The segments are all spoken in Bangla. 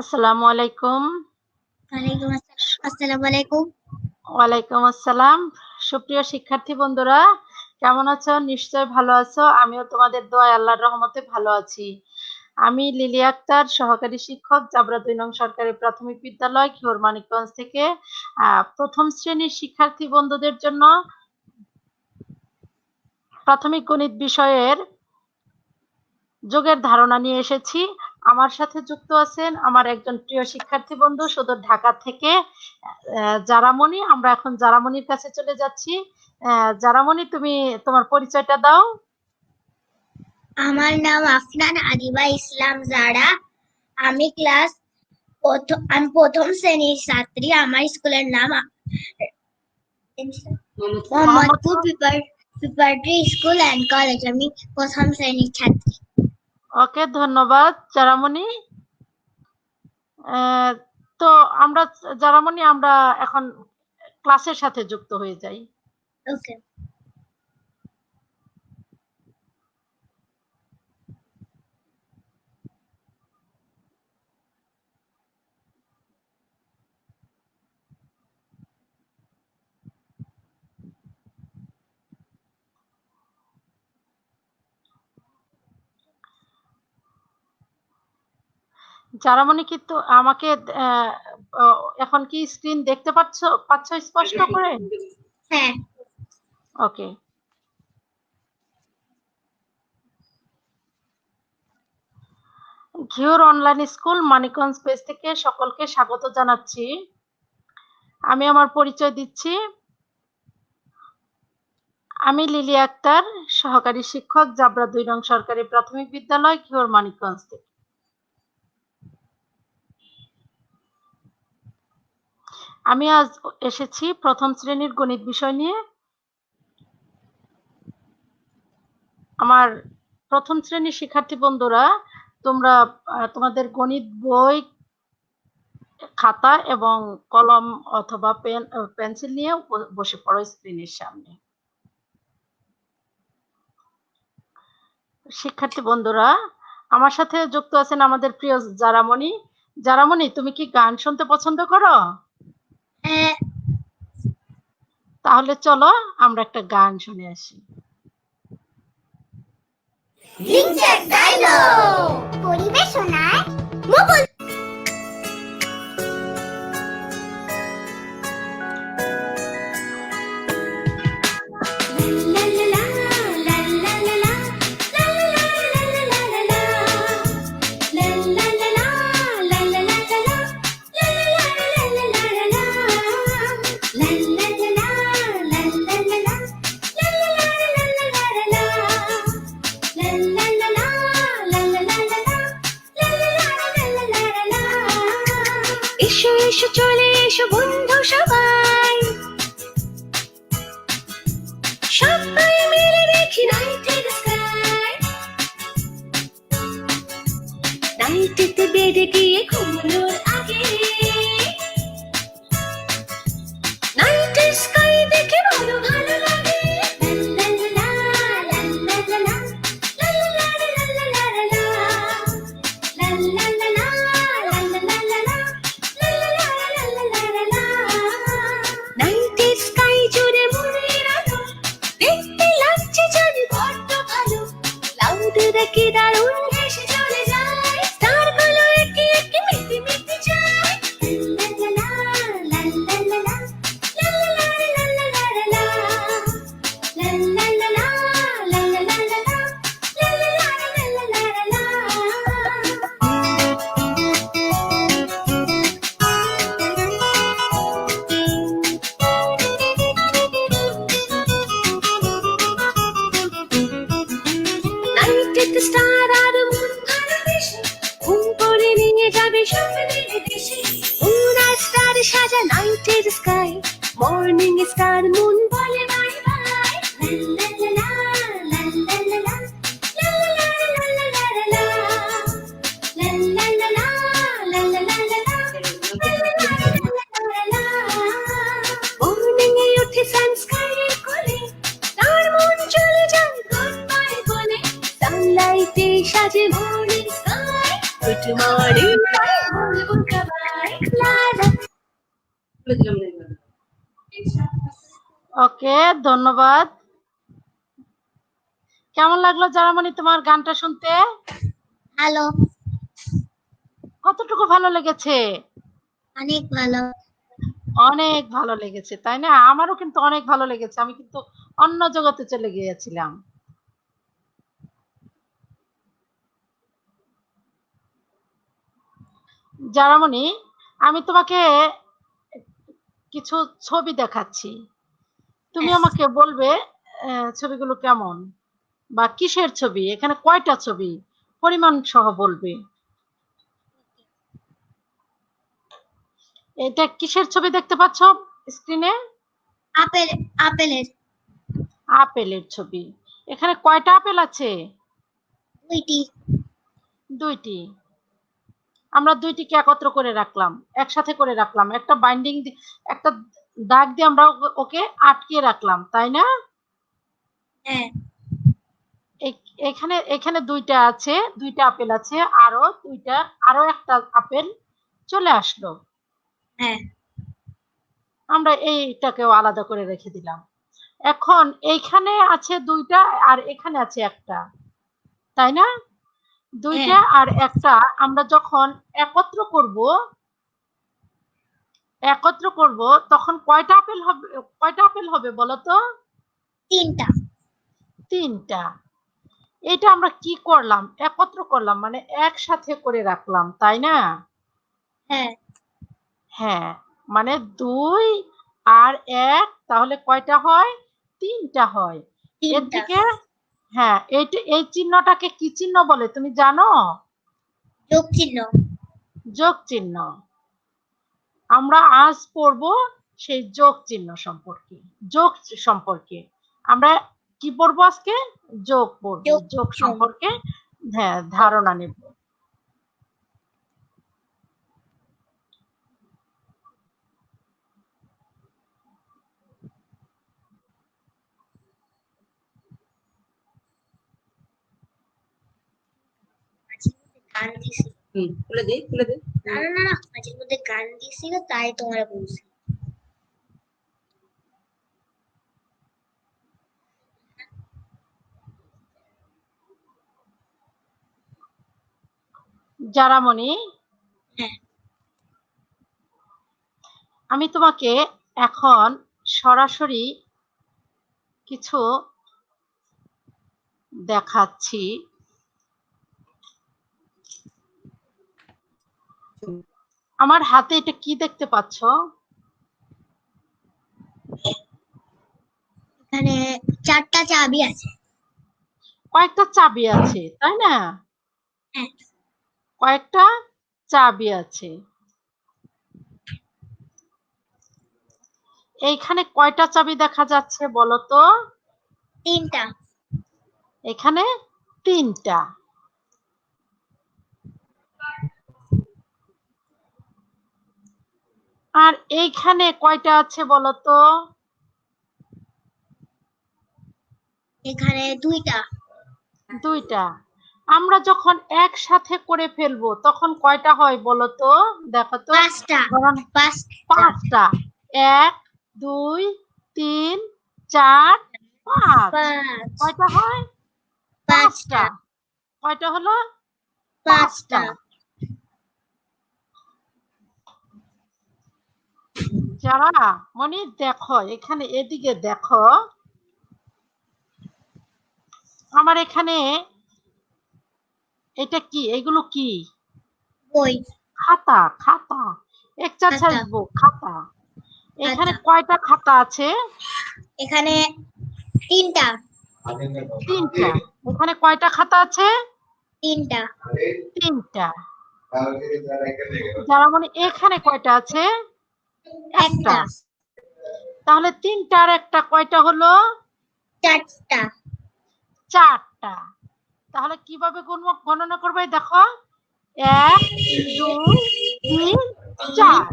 আসসালামু আলাইকুম। আসসালামু আলাইকুম। ওয়ালাইকুম আসসালাম। সুপ্রিয় শিক্ষার্থী বন্ধুরা, কেমন আছো? নিশ্চয় ভালো আছো। আমিও তোমাদের দোয়ায় আল্লাহর রহমতে ভালো আছি। আমি লিলি আক্তার, সহকারী শিক্ষক, জাবরা ২ নং সরকারি প্রাথমিক বিদ্যালয়, ঘিওর মানিকগঞ্জ থেকে প্রথম শ্রেণীর শিক্ষার্থী বন্ধুদের জন্য প্রাথমিক গণিত বিষয়ের যোগের ধারণা নিয়ে এসেছি। আমার সাথে যুক্ত আছেন আমার একজন প্রিয় শিক্ষার্থী বন্ধু সুদূর ঢাকা থেকে, জারামণি। আমরা এখন জারামণির কাছে চলে যাচ্ছি। জারামণি, তুমি তোমার পরিচয়টা দাও। আমার নাম আফনান আদিবা ইসলাম জারা। আমি প্রথম শ্রেণীর ছাত্রী। আমার স্কুলের নাম Mohammadpur preparatory school and college. আমি প্রথম শ্রেণীর ছাত্রী। ওকে, ধন্যবাদ জারামণি। তো আমরা জারামণি, আমরা এখন ক্লাসের সাথে যুক্ত হয়ে যাই। ওকে। জারামণি, কিন্তু আমাকে এখন কি স্ক্রিন দেখতে পাচ্ছ স্পষ্ট করে? হ্যাঁ। Okay. Ghior online school Manikganj page থেকে সকলকে স্বাগত জানাচ্ছি। আমি আমার পরিচয় দিচ্ছি। আমি লিলি আক্তার, সহকারী শিক্ষক, জাবরা ২ নং সরকারি প্রাথমিক বিদ্যালয়, ঘিওর মানিকগঞ্জ থেকে। আমি আজ এসেছি প্রথম শ্রেণীর গণিত বিষয় নিয়ে। আমার প্রথম শ্রেণীর শিক্ষার্থী বন্ধুরা, তোমরা তোমাদের গণিত বই, খাতা এবং কলম অথবা পেন্সিল নিয়ে বসে পড়ো স্ক্রিনের সামনে। শিক্ষার্থী বন্ধুরা, আমার সাথে যুক্ত আছেন আমাদের প্রিয় জারামণি। জারামণি, তুমি কি গান শুনতে পছন্দ করো? তাহলে চলো আমরা একটা গান শুনে আসি। পরিবেশনায় মুকুল। এসো এসো চলে এসো বন্ধু সবাই, সবাই মিলে দেখি নাইটের স্কাই। নাইটেতে বেডে গিয়ে ঘুমোনোর আগে নাইটের স্কাই দেখে বড় ভালো লাগে। নাইটের স্কাই জুড়ে মনের আলো, দেখতে লাগছে জানি বড্ড ভালো। ক্লাউড দেখে দারুণ ভেসে চলে যায়, স্টারগুলো একে একে মিটি মিটি যায়। নাইটেতে স্টার আর মুন ভালোবেসে ঘুম করে নিয়ে যাবে স্বপ্নের দেশে। মুন আর স্টার সাজা নাইটের স্কাই, মর্নিং স্টার মুন বলে বাই বাই। মর্নিং এ উঠে সান স্কাইয়ের কোলে, তার মন চলে যায় গুড বাই বলে। সানলাইটে সাজে morning sky, good morning okay, ধন্যবাদ। কেমন লাগলো জারামণি তোমার গানটা শুনতে? ভালো, কতটুকু ভালো লেগেছে? অনেক ভালো। অনেক ভালো লেগেছে, তাই না? আমারও কিন্তু অনেক ভালো লেগেছে। আমি কিন্তু অন্য জগতে চলে গিয়েছিলাম। জারামণি, আমি তোমাকে কিছু ছবি দেখাচ্ছি। তুমি আমাকে বলবে ছবিগুলো কেমন বা কিসের ছবি, এখানে কয়টা ছবি পরিমাণ সহ বলবে। এটা কিসের ছবি দেখতে পাচ্ছ স্ক্রিনে? আপেল, আপেলের। আপেলের ছবি। এখানে কয়টা আপেল আছে? দুইটি। দুইটি। আমরা দুইটিকে একত্র করে রাখলাম, একসাথে করে রাখলাম, একটা বাইন্ডিং, একটা দাগ দিয়ে আমরা ওকে আটকিয়ে রাখলাম, তাই না? হ্যাঁ। এখানে এখানে দুইটা আছে, দুইটা আপেল আছে, আরো দুইটা, আরো একটা আপেল চলে আসলো। হ্যাঁ। আমরা এইটাকেও আলাদা করে রেখে দিলাম। এখন এইখানে আছে দুইটা আর এখানে আছে একটা, তাই না? দুইটা আর একটা আমরা যখন একত্র করব, তখন কয়টা আপেল হবে? কয়টা আপেল হবে বলো তো? তিনটা। তিনটা। এটা আমরা কি করলাম? একত্র করলাম, মানে একসাথে করে রাখলাম, তাই না? হ্যাঁ। হ্যাঁ, মানে 2 আর 1 তাহলে কয়টা হয়? 3টা হয়। এর তিনটা। থেকে হ্যাঁ, এই চিহ্নটাকে কি চিহ্ন বলে তুমি জানো? যোগ চিহ্ন। যোগ চিহ্ন। আমরা আজ পড়ব সেই যোগ চিহ্ন সম্পর্কে, যোগ সম্পর্কে। আমরা কি পড়বো আজকে? যোগ পড়ব, যোগ যোগ চিহ্ন। সম্পর্কে হ্যাঁ ধারণা নেব। গান দিছিল। খুলে দে, খুলে দে। না না না, মাঝের মধ্যে গান দিছিল, তাই তোমরা বলছি। জারামণি, হ্যাঁ। আমি তোমাকে এখন সরাসরি কিছু দেখাচ্ছি। আমার হাতে এটা কি দেখতে পাচ্ছ? এখানে 4টা চাবি আছে। কয়েকটা চাবি আছে, তাই না? হ্যাঁ। কয়েকটা চাবি আছে। এইখানে কয়টা চাবি দেখা যাচ্ছে বলো তো? তিনটা। এখানে 3টা। আর এইখানে কয়টা আছে বলো তো? এখানে দুইটা। 2টা। আমরা যখন একসাথে করে ফেলবো তখন কয়টা হয় বলো তো? দেখো তো। 5টা। 5টা। 1 2 3 4 5। কয়টা হয়? 5টা। কয়টা হলো? 5টা। যারা মনি দেখো, এখানে এদিকে দেখো, আমার এখানে এটা কি? এগুলো কি? বই। খাতা, খাতা, এক্সারসাইজ খাতা। বুক, খাতা। এখানে খাতা। কয়টা খাতা আছে? এখানে তিনটা। 3টা। এখানে কয়টা খাতা আছে? তিনটা। 3টা। যারা মানে এখানে কয়টা আছে? একটা। একটা। তাহলে 3টা আর একটা কয়টা হলো? 4টা। 4টা। তাহলে কিভাবে গণনা করবে দেখো? 1 2 3 4।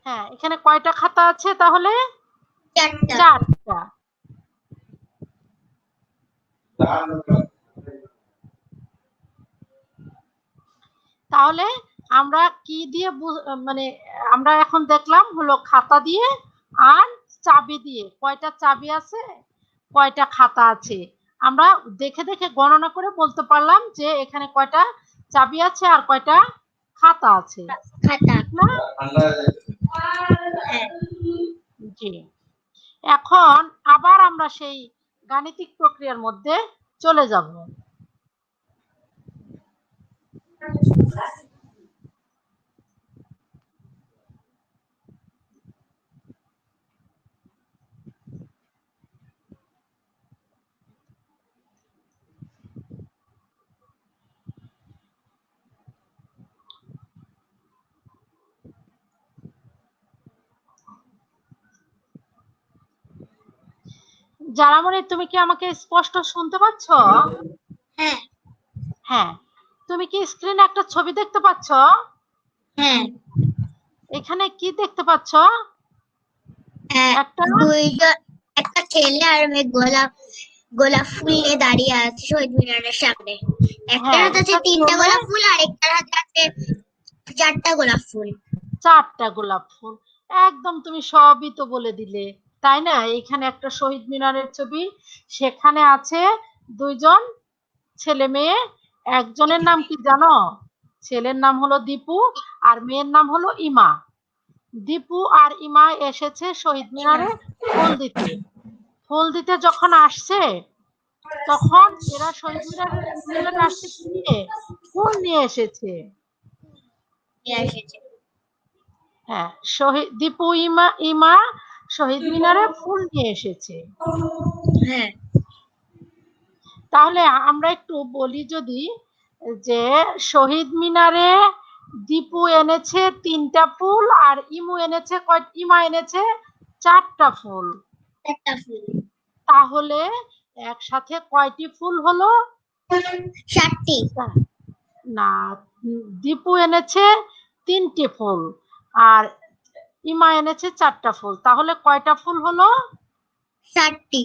হ্যাঁ, এখানে কয়টা খাতা আছে তাহলে? 4টা। 4টা। তাহলে আমরা কি দিয়ে মানে আমরা এখন দেখলাম হলো খাতা দিয়ে আর চাবি দিয়ে, কয়টা চাবি আছে, কয়টা খাতা আছে, আমরা দেখে দেখে গণনা করে বলতে পারলাম যে এখানে কয়টা চাবি আছে আর কয়টা খাতা আছে। খাতা। ঠিক না? হ্যাঁ। জি। এখন আবার আমরা সেই গাণিতিক প্রক্রিয়ার মধ্যে চলে যাব। জারামণি, তুমি কি আমাকে স্পষ্ট শুনতে পাচ্ছ? হ্যাঁ। হ্যাঁ। তুমি কি স্ক্রিনে একটা ছবি দেখতে পাচ্ছ? হ্যাঁ। এখানে কি দেখতে পাচ্ছ? একটা একটা ছেলে আর মেয়ে গোলাপ ফুল নিয়ে দাঁড়িয়ে আছে শহীদ মিনারের সামনে। একটার হাতে আছে 3টা গোলাপ ফুল আর একটার হাতে আছে 4টা গোলাপ ফুল। 4টা গোলাপ ফুল। একদম তুমি সবই তো বলে দিলে, তাই না? এখানে একটা শহীদ মিনারের ছবি, সেখানে আছে 2 জন ছেলে মেয়ে। একজনের নাম কি জানো? ছেলের নাম হলো দীপু আর মেয়ের নাম হলো ইমা। দীপু আর ইমা এসেছে শহীদ মিনারে ফুল দিতে। ফুল দিতে যখন আসছে, তখন এরা শহীদ মিনারে আসছে কি নিয়ে? ফুল নিয়ে এসেছে। হ্যাঁ, দীপু ইমা শহীদ মিনারে ফুল নিয়ে এসেছে। হ্যাঁ। তাহলে আমরা একটু বলি যদি, যে শহীদ মিনারে দীপু এনেছে 3টা ফুল আর ইমা এনেছে 4টা ফুল। তাহলে একসাথে কয়টি ফুল হলো? 7টি। না, দীপু এনেছে 3টি ফুল আর ইমা এনেছে 4টা ফুল। তাহলে কয়টা ফুল হলো? 7টি।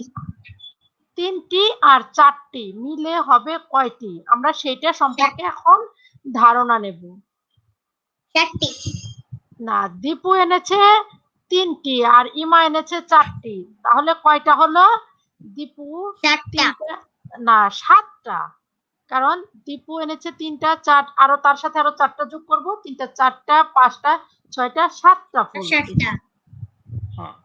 3টি আর 4টি মিলে হবে কয়টি? আমরা সেটা সম্পর্কে এখন ধারণা নেব। 4টি। না, দীপু এনেছে 3টি আর ইমা এনেছে 4টি। তাহলে কয়টা হলো? দীপু 7টা। না, 7টা। কারণ দীপু এনেছে 3টা, 4 আরো তার সাথে আরো 4টা যোগ করব। 3টা, 4টা, 5টা, 6টা, 7টা ফুল। 7টা। হ্যাঁ।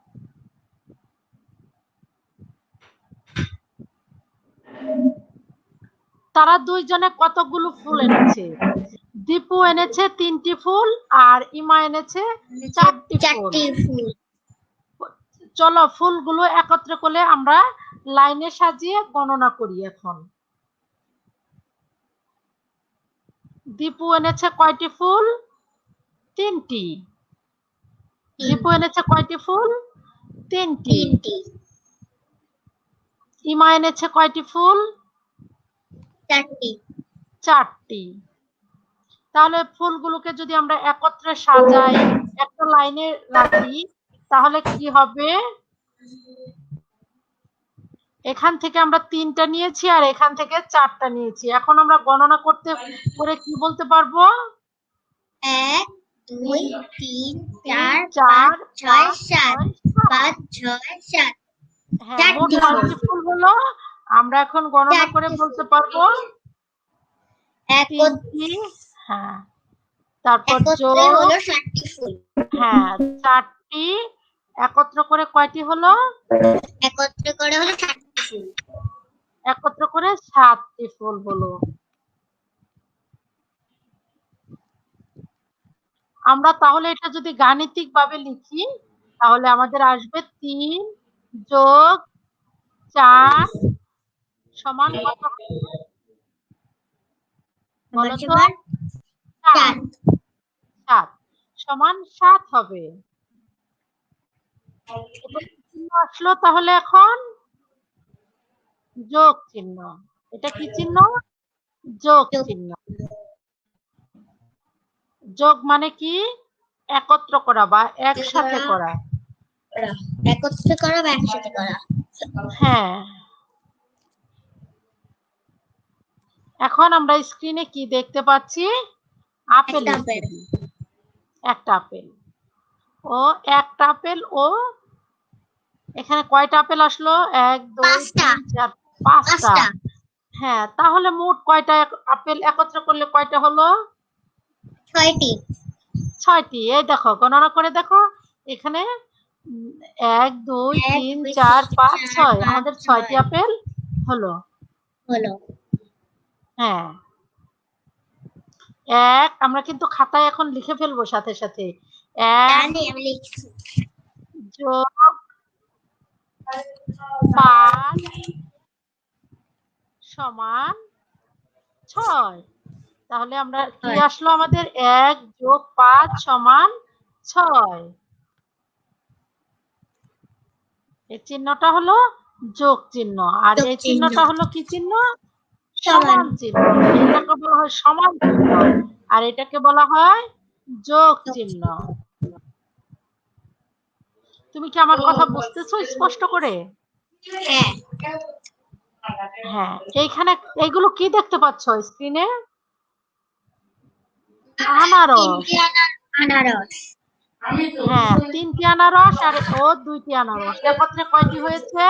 তারা 2 জনে কতগুলো ফুল এনেছে? দীপু এনেছে 3টি ফুল আর ইমা এনেছে 4টি ফুল। চলো ফুলগুলো একত্র করে আমরা লাইনে সাজিয়ে গণনা করি এখন। দীপু এনেছে কয়টি ফুল? 3টি। দীপু এনেছে কয়টি ফুল? 3টি। ইমা এনেছে কয়টি ফুল? 4টি। 4টি। তাহলে ফুলগুলোকে যদি আমরা একত্রে সাজাই, একটা লাইনে রাখি, তাহলে কি হবে? এখান থেকে আমরা 3টা নিয়েছি আর এখান থেকে 4টা নিয়েছি। এখন আমরা গণনা করে কি বলতে পারবো? 1 2 3 4 5 6 7 5 6 7। হ্যাঁ, মোট কয়টি ফুল হলো? আমরা এখন গণনা করে বলতে পারবো 3টি। হ্যাঁ, তারপর যোগ হলো 7টি ফুল। হ্যাঁ, 4টি একত্র করে কয়টি হলো? একত্র করে হলো 7টি ফুল। একত্র করে 7টি ফুল হলো। আমরা তাহলে এটা যদি গাণিতিক ভাবে লিখি, তাহলে আমাদের আসবে 3 যোগ 4 সমান কত? বলো তো? 7 সমান 7 হবে। চিহ্ন আসলো তাহলে এখন? যোগ চিহ্ন। এটা কি চিহ্ন? যোগ চিহ্ন। যোগ মানে কি? একত্র করা বা একসাথে করা। একত্র করা বা একসাথে করা। হ্যাঁ। এখন আমরা স্ক্রিনে কি দেখতে পাচ্ছি? আপেলের ছবি। একটা আপেল ও এখানে কয়টা আপেল আসলো? ১ ২ পাঁচটা। ৩ ৪ ৫টা। পাঁচটা। হ্যাঁ, তাহলে মোট কয়টা আপেল একত্র করলে কয়টা হলো? ৬টি। ৬টি। এই দেখো গণনা করে দেখো। এখানে ১ ২ ১ ৩ ২ ৪ ৩ ৫ ৪ ৬ ৫ আমাদের ৬টি ৬ আপেল হলো। হলো। হ্যাঁ। ১ আমরা কিন্তু খাতায় এখন লিখে ফেলবো সাথে সাথে। ১ জানি আমি লিখছি। যোগ ৫ সমান ৬। তাহলে আমরা কি হয়। আসলো আমাদের? ১ যোগ ৫ সমান ৬। এই চিহ্নটা হলো যোগ চিহ্ন। আর যোগ এই চিহ্ন। চিহ্নটা হলো কি চিহ্ন? সমান। সমান চিহ্ন। এটাকে বলা হয় সমান চিহ্ন। আর এটাকে বলা হয় যোগ চিহ্ন। তুমি কি আমার কথা বুঝতেছো স্পষ্ট করে? হ্যাঁ। হ্যাঁ। এইখানে এইগুলো কি দেখতে পাচ্ছ স্ক্রিনে? আনারস। ৩টি আনারস। হ্যাঁ, ৩টি আনারস আর ২টি আনারস। একত্রে কয়টি হয়েছে?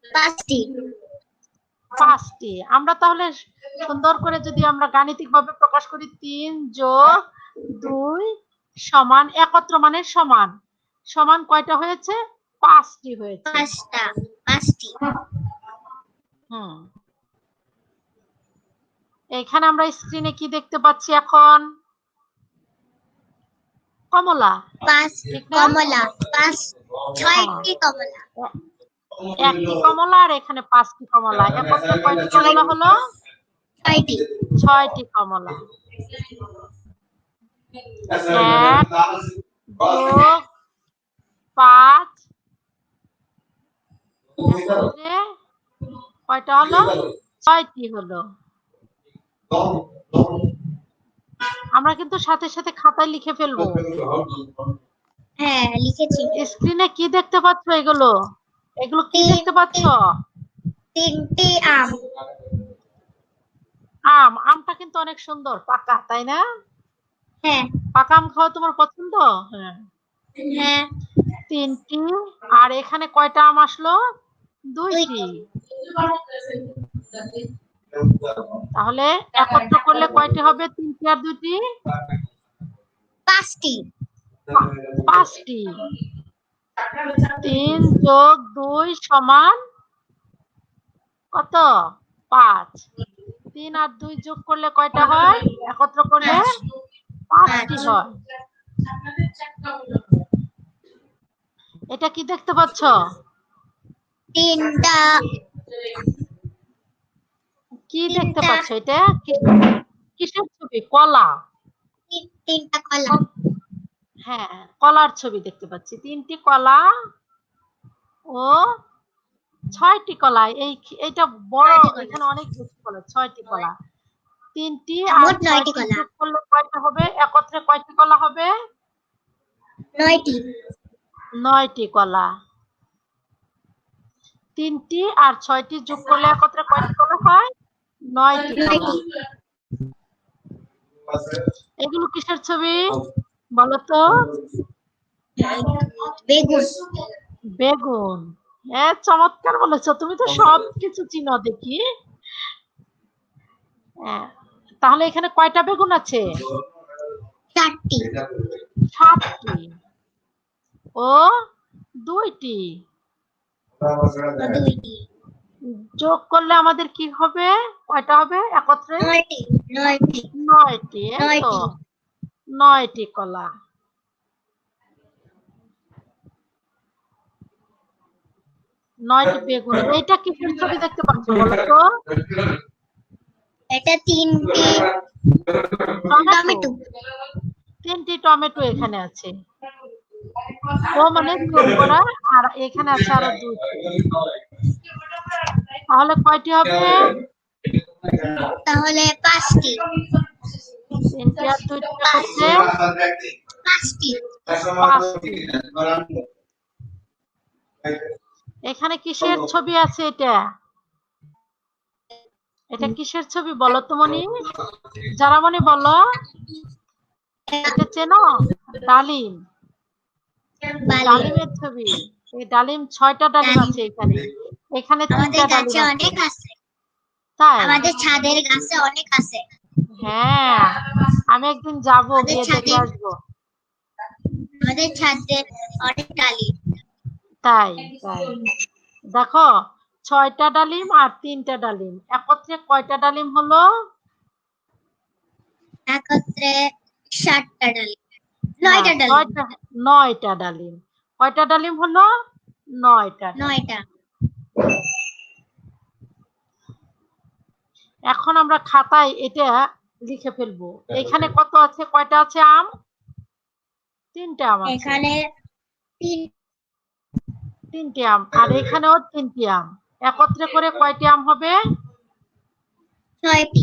৫টি। ৫টি। আমরা তাহলে সুন্দর করে যদি আমরা গাণিতিকভাবে প্রকাশ করি ৩ যোগ ২ সমান একত্র মানে সমান। সমান কয়টা হয়েছে? ৫টি হয়েছে। ৫টি। হুম। এখানে আমরা স্ক্রিনে কি দেখতে পাচ্ছি এখন? কমলা। ঠিক না? কমলা। ৬টি হ্যাঁ। কমলা। ১টি কমলা আর এখানে ৫টি কমলা। একত্রে কয়টি কমলা হলো? ৬টি। ৬টি কমলা। ১ যোগ ৫ একত্রে কয়টা হলো? ৬টি হলো। আমরা কিন্তু সাথে সাথে খাতায় লিখে ফেলবো। হ্যাঁ, লিখেছি। স্ক্রিনে কি দেখতে পাচ্ছ এগুলো? এগুলো কি দেখতে পাচ্ছ? ৩টি আম। আম। আমটা কিন্তু অনেক সুন্দর পাকা, তাই না? হ্যাঁ। পাকা আম খাওয়া তোমার পছন্দ? হ্যাঁ। হ্যাঁ। ৩টি। আর এখানে কয়টা আম আসলো? ২টি। তাহলে একত্র করলে কয়টি হবে? ৩টি আর ২টি? ৫টি। ৫টি। ৩ যোগ ২ সমান কত? ৫। ৩ আর ২ যোগ করলে কয়টা হয়? একত্র করলে ৫টি হয়। এটা কি দেখতে পাচ্ছ? ৩টা। কি দেখতে পাচ্ছ? এটা কিসের ছবি? কলা। ৩টা কলা। হ্যাঁ, কলার ছবি দেখতে পাচ্ছি। ৩টি কলা ও ৬টি কলা। এইটা বড়, এখানে অনেক বেশি কলা। ৬টি কলা। ৩টি আর মোট ৯টি ৬টি কলা। যোগ করলে কয়টা হবে? একত্রে কয়টি কলা হবে? ৯টি। ৯টি কলা। ৩টি আর ৬টি যোগ করলে একত্রে কয়টি কলা হয়? ৯টি কলা। এগুলো কিসের ছবি বলো তো? বেগুন। বেগুন। চমৎকার বলেছো। তুমি তো সবকিছু চিনো দেখি। তাহলে এখানে কয়টা বেগুন আছে? ৪টি। ৭টি ও ২টি। ২টি। যোগ করলে আমাদের কি হবে? কয়টা হবে একত্রে? ৯টি। ৯টি। ৯টি। এই তো ৯টি কলা। ৯টি বেগুন। এইটা কিসের ছবি দেখতে পাচ্ছ বলো তো? এটা ৩টি টমেটো। ৩টি টমেটো এখানে আছে। ও মানে যোগ করা, আর এখানে আছে আরো ২টি। তাহলে কয়টি হবে? তাহলে ৫টি। ৩টি আর ২টি একত্রে ৫টি। ৫টি। এখানে কিসের ছবি আছে এটা? এটা কিসের ছবি বলো তো মনি? যারামণি বলো। এটা চেনো? ডালিম। ডালিমের ছবি। এই ডালিম 6টা ডালিম আছে এখানে। এখানে 3টা ডালিম আছে। অনেক আছে, তাই? আমাদের ছাদের গাছে অনেক আছে। হ্যাঁ, আমি একদিন যাব, আমাদের গিয়ে দেখে ছাদে আসবো। আমাদের ছাদে অনেক ডালিম। তাই তাই দেখো, 6টা ডালিম আর 3টা ডালিম একত্রে কয়টা ডালিম হলো? একত্রে 7টা ডালিম, হ্যাঁ, 9টা ডালিম। 9টা ডালিম। কয়টা ডালিম হলো? 9টা ডালিম। 9টা। এখন আমরা খাতায় এটা লিখে ফেলবো। এখানে কত আছে, কয়টা আছে আম? 3টে আম আছে। এখানে 3টে আম, আর এখানেও 3টি আম। একত্রে করে কয়টি আম হবে? 6টি।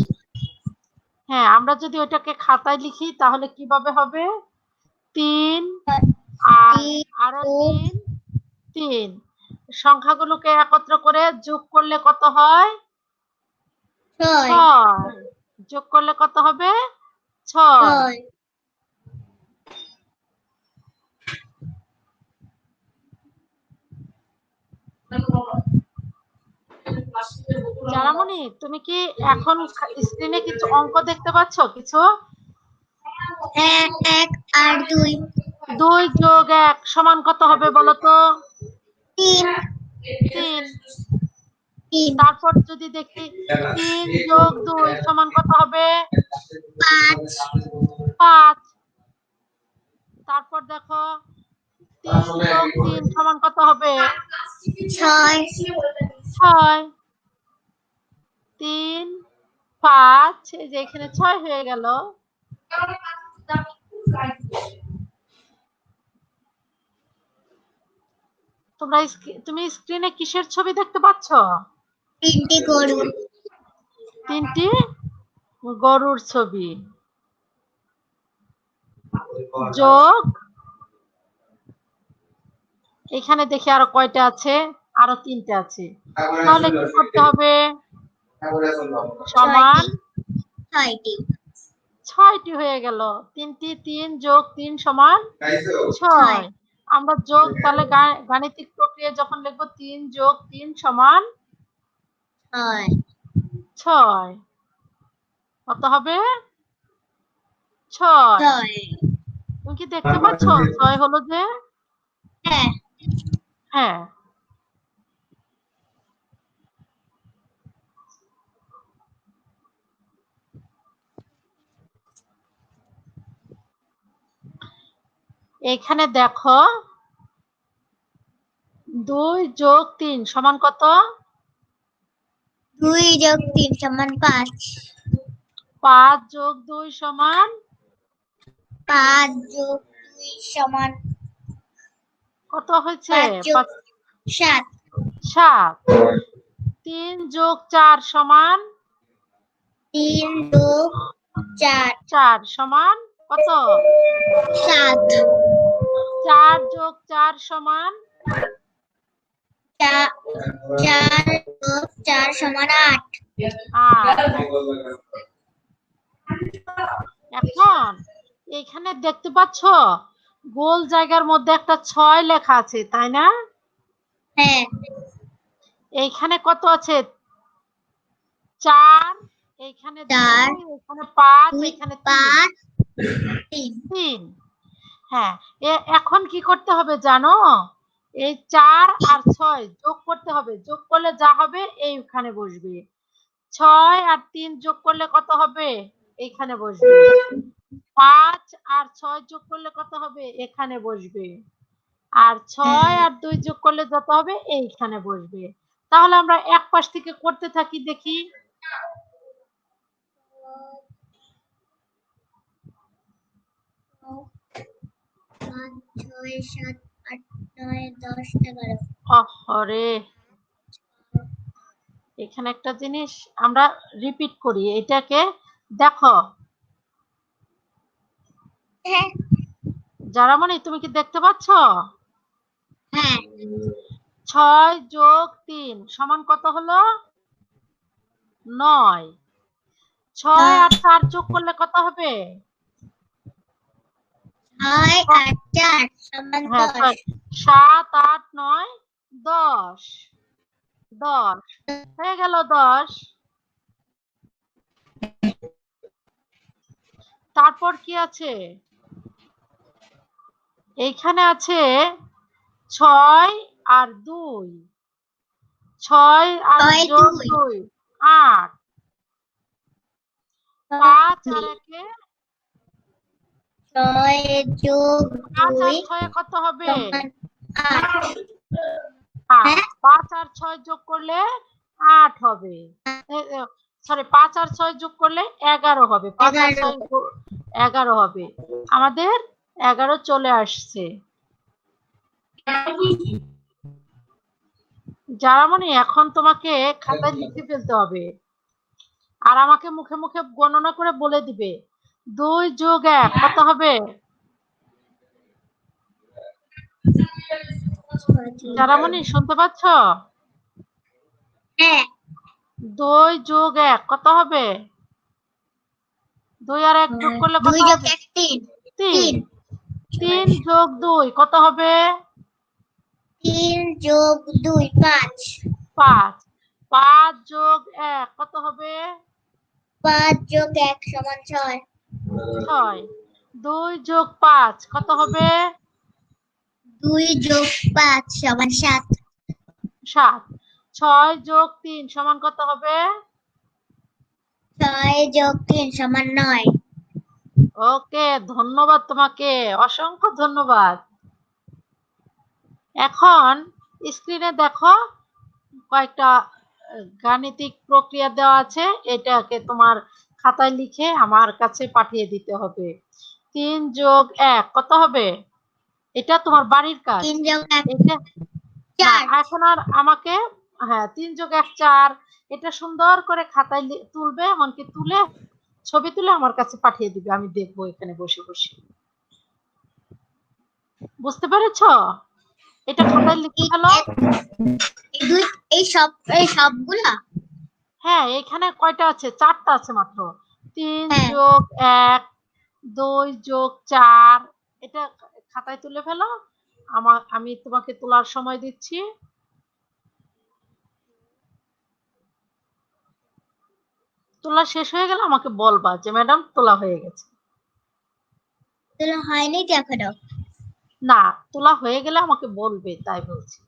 হ্যাঁ, আমরা যদি ওইটাকে খাতায় লিখি তাহলে কিভাবে হবে? 3 আর আরো 3, 3 সংখ্যাগুলোকে একত্র করে যোগ করলে কত হয়? 6। যোগ করলে কত হবে? 6। জারামণি, তুমি কি এখন স্ক্রিনে কিছু অঙ্ক দেখতে পাচ্ছ? কিছু? 1 আর 2। 2 যোগ 1 সমান কত হবে বলো তো? 3। 3। তারপর যদি দেখি 3 যোগ 2 সমান কত হবে? 5। 5। তারপর দেখো 3 যোগ 3 সমান কত হবে? 6। 6। 3, 5, এই যে এখানে 6 হয়ে গেল। তুমি স্ক্রিনে কিসের ছবি দেখতে পাচ্ছ? 3টি গরু। 3টি গরুর ছবি। যোগ এখানে দেখি আরো কয়টা আছে? আরো 3টে আছে। তাহলে কি করতে হবে? সমান 6টি। 6টি হয়ে গেল। 3টি 3 যোগ 3 সমান 6। আমরা যোগ তাহলে গাণিতিক প্রক্রিয়া যখন লিখবো 3 যোগ 3 সমান 6। কত হবে? 6। 6। তুমি কি দেখতে পাচ্ছ 6 হলো যে? হ্যাঁ। হ্যাঁ। এখানে দেখো 2 যোগ 3 সমান কত? 2 যোগ 3 সমান 5। 5 যোগ 2 সমান 5 যোগ 2 সমান কত হয়েছে? 5 যোগ 7। 7। 3 যোগ 4 সমান 3 যোগ 4 4 সমান কত? 7। 4 যোগ 4 সমান 4 যোগ 4 সমান 8। 8। এখন এখানে দেখতে পাচ্ছ গোল জায়গার মধ্যে একটা 6 লেখা আছে, তাই না? হ্যাঁ। এইখানে কত আছে? 4, এইখানে 2, এখানে 5, এখানে 3। হ্যাঁ, এখন কি করতে হবে জানো? এই 4 আর 6 যোগ করতে হবে। যোগ করলে যা হবে এইখানে বসবে। 6 আর 3 যোগ করলে কত হবে? এইখানে বসবে। 5 আর 6 যোগ করলে কত হবে? এখানে বসবে। আর 6 আর 2 যোগ করলে যত হবে এইখানে বসবে। তাহলে আমরা এক পাশ থেকে করতে থাকি, দেখি। 5 6 7 8 9 10 11। অরে, এখানে একটা জিনিস আমরা রিপিট করি, এটাকে দেখো। হ্যাঁ। জারামণি, তুমি কি দেখতে পাচ্ছ? হ্যাঁ। 6 যোগ 3 সমান কত হলো? 9। 6 আর 4 যোগ করলে কত হবে? 6 আর 4 সমান হ্যাঁ 10। 7 8 9 10 10 হয়ে গেল 10। তারপর কি আছে? এইখানে আছে 6 আর 2, 6 আর 6 যোগ 2 2 8, 5 আর 1 6 যোগ 5 আর 2 6 কত হবে? সমান 8। 8। 5 আর 6 যোগ করলে 8 হবে। সরি 5 আর 6 যোগ করলে 11 হবে। 5 আর 6 11 হবে। আমাদের 11 চলে আসছে। যারামণি এখন তোমাকে খাতায় লিখে ফেলতে হবে আর আমাকে মুখে মুখে গণনা করে বলে দিবে 2 যোগ 1 কত হবে? যারামণি শুনতে পাচ্ছ? হ্যাঁ 2 যোগ 1 কত হবে? 2 আর 1 যোগ করলে কত 2 যোগ হবে? 1 3 3। 3 যোগ 2 কত হবে? 3 যোগ 2 5। 5। 5 যোগ 1 কত হবে? 5 যোগ 1 সমান 6। 6। 2 যোগ 5 কত হবে? 2 যোগ 5 সমান 7। 7। 6 যোগ 3 সমান কত হবে? 6 যোগ 3 সমান 9। ওকে, ধন্যবাদ তোমাকে, অসংখ্য ধন্যবাদ। এখন স্ক্রিনে দেখো কয়েকটা গাণিতিক প্রক্রিয়া দেওয়া আছে, এটাকে তোমার খাতায় লিখে আমার কাছে পাঠিয়ে দিতে হবে। 3 যোগ 1 কত হবে? এটা তোমার বাড়ির কাজ। 3 যোগ 1 এটা না 4। এখন আর আমাকে 3 যোগ 1 4 এটা সুন্দর করে খাতায় তুলবে, এমনকি তুলে ছবি তুলে আমার কাছে পাঠিয়ে দিবে, আমি দেখবো এখানে বসে বসে। বুঝতে পেরেছ? এটা খাতায় লিখে ফেলো। এই সবগুলা? হ্যাঁ, এখানে কয়টা আছে? 4টা আছে মাত্র। 3 হ্যাঁ যোগ 1 2 যোগ 4 এটা খাতায় তুলে ফেলো। আমি তোমাকে তোলার সময় দিচ্ছি। তোলা শেষ হয়ে গেলে আমাকে বলবা যে ম্যাডাম তোলা হয়ে গেছে। তোলা হয়নি তো এখনো। না, তোলা হয়ে গেলে আমাকে বলবে, তাই বলছি।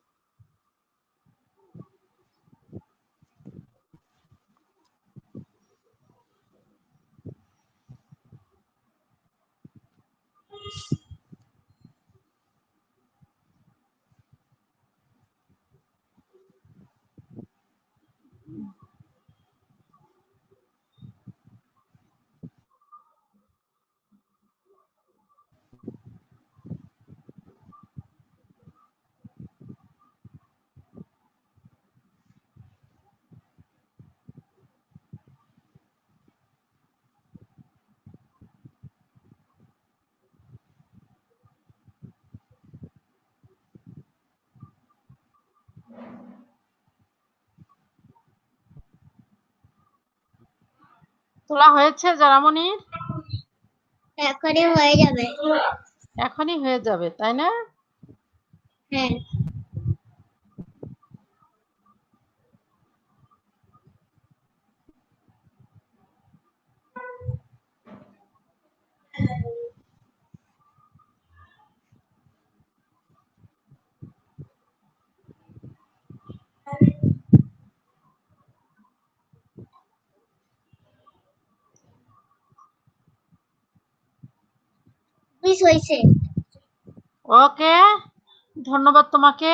তোলা হয়েছে যারামণির? এখনই হয়ে যাবে। এখনই হয়ে যাবে, তাই না? হ্যাঁ মিস হয়েছে। ওকে, ধন্যবাদ তোমাকে।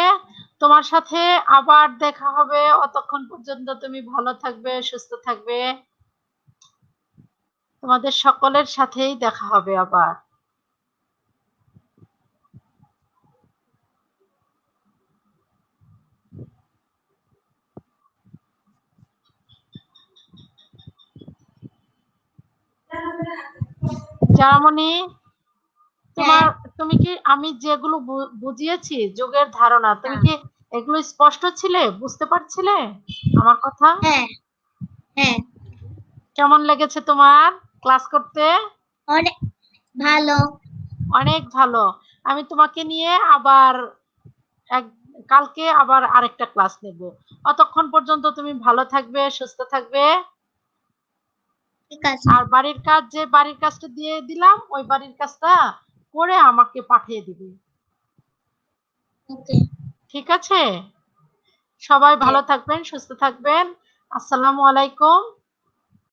তোমার সাথে আবার দেখা হবে। অতক্ষণ পর্যন্ত তুমি ভালো থাকবে, সুস্থ থাকবে। তোমাদের সকলের সাথেই দেখা হবে আবার। যারামণি, তুমি কি আমি যেগুলো বুঝিয়েছি যোগের ধারণা, তুমি কি এগুলো স্পষ্ট ছিলে? বুঝতে পারছিলে আমার কথা? হ্যাঁ হ্যাঁ কেমন লেগেছে তোমার ক্লাস করতে? অনেক ভালো। অনেক ভালো। আমি তোমাকে নিয়ে আবার এক কালকে আবার আরেকটা ক্লাস নেব। অতক্ষণ পর্যন্ত তুমি ভালো থাকবে, সুস্থ থাকবে। ঠিক আছে। আর বাড়ির কাজ, যে বাড়ির কাজটা দিয়ে দিলাম, ওই বাড়ির কাজটা করে আমাকে পাঠিয়ে দিবে। ওকে। ঠিক আছে? সবাই ভালো থাকবেন, সুস্থ থাকবেন। আসসালামু আলাইকুম।